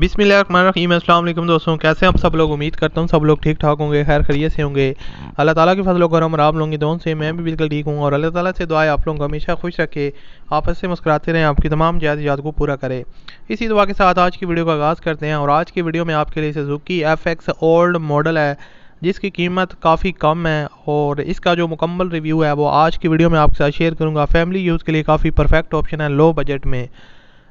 बिस्मिल्लाहिर्रहमानिर्रहीम। अस्सलाम वालेकुम दोस्तों, कैसे हैं आप सब लोग। उम्मीद करता हूँ सब लोग ठीक ठाक होंगे, खैर खैरियत से होंगे। अल्लाह ताला की फजल करम और आप लोगों की दुआओं से मैं भी बिल्कुल ठीक हूँ और अल्लाह ताला से दुआ है आप लोगों को हमेशा खुश रखे, आपस से मुस्कुराते रहें, आपकी तमाम जायज़ को पूरा करे। इसी दुआ के साथ आज की वीडियो का आगाज़ करते हैं और आज की वीडियो में आपके लिए सुजुकी FX ओल्ड मॉडल है जिसकी कीमत काफ़ी कम है और इसका जो मुकम्मल रिव्यू है वो आज की वीडियो में आपके साथ शेयर करूँगा। फैमिली यूज़ के लिए काफ़ी परफेक्ट ऑप्शन है लो बजट में,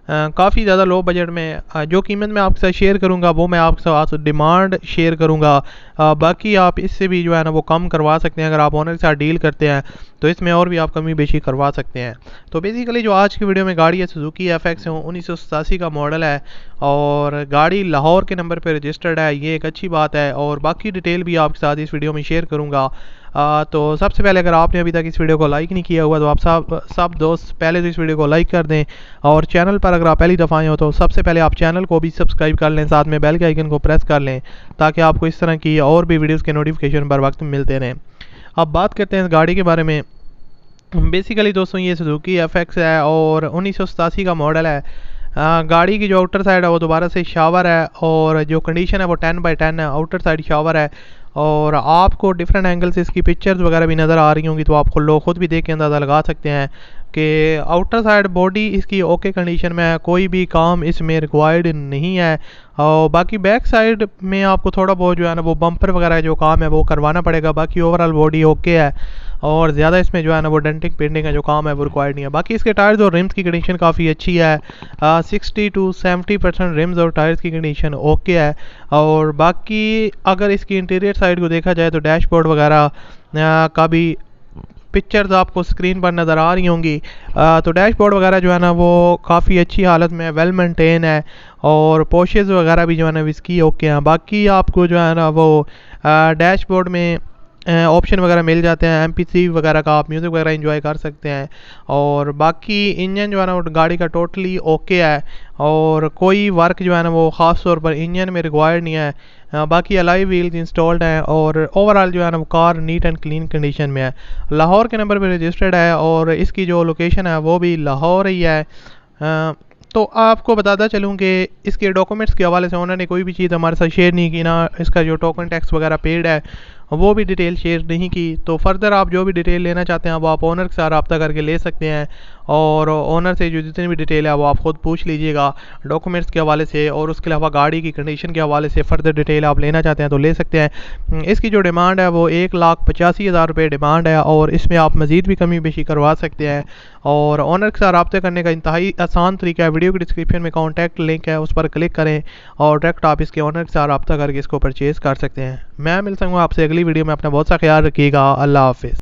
काफ़ी ज़्यादा लो बजट में। जो कीमत मैं आपके साथ शेयर करूंगा वो मैं आपके साथ डिमांड शेयर करूंगा। बाकी आप इससे भी जो है ना वो कम करवा सकते हैं, अगर आप ओनर के साथ डील करते हैं तो इसमें और भी आप कमी बेशी करवा सकते हैं। तो बेसिकली जो आज की वीडियो में गाड़ी है सुजुकी FX 1987 का मॉडल है और गाड़ी लाहौर के नंबर पर रजिस्टर्ड है, ये एक अच्छी बात है। और बाकी डिटेल भी आपके साथ इस वीडियो में शेयर करूँगा। तो सबसे पहले अगर आपने अभी तक इस वीडियो को लाइक नहीं किया हुआ तो आप सब दोस्त पहले तो इस वीडियो को लाइक कर दें और चैनल पर अगर आप पहली दफ़ा आए हो तो सबसे पहले आप चैनल को भी सब्सक्राइब कर लें, साथ में बेल के आइकन को प्रेस कर लें ताकि आपको इस तरह की और भी वीडियोस के नोटिफिकेशन बर वक्त मिलते रहें। अब बात करते हैं इस गाड़ी के बारे में। बेसिकली दोस्तों ये सुजुकी FX है और 1987 का मॉडल है। गाड़ी की जो आउटर साइड है वो दोबारा से शावर है और जो कंडीशन है वो 10/10 है, आउटर साइड शावर है। और आपको डिफरेंट एंगल से इसकी पिक्चर्स वगैरह भी नज़र आ रही होंगी तो आपको लोग खुद भी देख के अंदाज़ा लगा सकते हैं कि आउटर साइड बॉडी इसकी ओके कंडीशन में है, कोई भी काम इसमें रिक्वायर्ड नहीं है। और बाकी बैक साइड में आपको थोड़ा बहुत जो है ना वो बम्पर वगैरह जो काम है वो करवाना पड़ेगा, बाकी ओवरऑल बॉडी ओके है और ज़्यादा इसमें जो है ना वो डेंटिंग पेंटिंग का जो काम है वो रिक्वायर्ड नहीं है। बाकी इसके टायर्स और रिम्स की कंडीशन काफ़ी अच्छी है, 60 to 70% रिम्स और टायर्स की कंडीशन ओके है। और बाकी अगर इसकी इंटीरियर साइड को देखा जाए तो डैशबोर्ड वगैरह का भी पिक्चर्स आपको स्क्रीन पर नज़र आ रही होंगी। तो डैशबोर्ड वगैरह जो है ना वो काफ़ी अच्छी हालत में वेल मेंटेन है और पोशेस वगैरह भी जो है ना इसकी ओके हैं। बाकी आपको जो है ना वो डैशबोर्ड में ऑप्शन वगैरह मिल जाते हैं, MP3 वगैरह का आप म्यूज़िक वगैरह एंजॉय कर सकते हैं। और बाकी इंजन जो है ना वो गाड़ी का टोटली ओके है और कोई वर्क जो है ना वो ख़ास तौर पर इंजन में रिक्वायर्ड नहीं है। बाकी अलॉय व्हील्स इंस्टॉल्ड हैं और ओवरऑल जो है ना वो car neat and clean condition में है। लाहौर के नंबर पर रजिस्टर्ड है और इसकी जो लोकेशन है वो भी लाहौर ही है। तो आपको बताता चलूँ कि इसके डॉक्यूमेंट्स के हवाले से उन्होंने कोई भी चीज़ हमारे साथ शेयर नहीं की, ना इसका जो टोकन टैक्स वगैरह पेड है वो भी डिटेल शेयर नहीं की। तो फर्दर आप जो भी डिटेल लेना चाहते हैं वो आप ओनर के साथ रब्ता करके ले सकते हैं और ओनर से जो जितनी भी डिटेल है वो आप ख़ुद पूछ लीजिएगा डॉक्यूमेंट्स के हवाले से। और उसके अलावा गाड़ी की कंडीशन के हवाले से फ़र्दर डिटेल आप लेना चाहते हैं तो ले सकते हैं। इसकी जो डिमांड है वो 1,85,000 रुपये डिमांड है और इसमें आप मज़ीद भी कमी बेशी करवा सकते हैं। और ओनर के साथ रब्ते करने का इंतहाई आसान तरीका है, वीडियो की डिस्क्रिप्शन में कॉन्टैक्ट लिंक है, उस पर क्लिक करें और डायरेक्ट आप इसके ओनर के साथ रब्ता करके इसको परचेज़ कर सकते हैं। मैं मिलता हूँ आपसे अगली वीडियो में, अपना बहुत सा ख्याल रखिएगा। अल्लाह हाफिज़।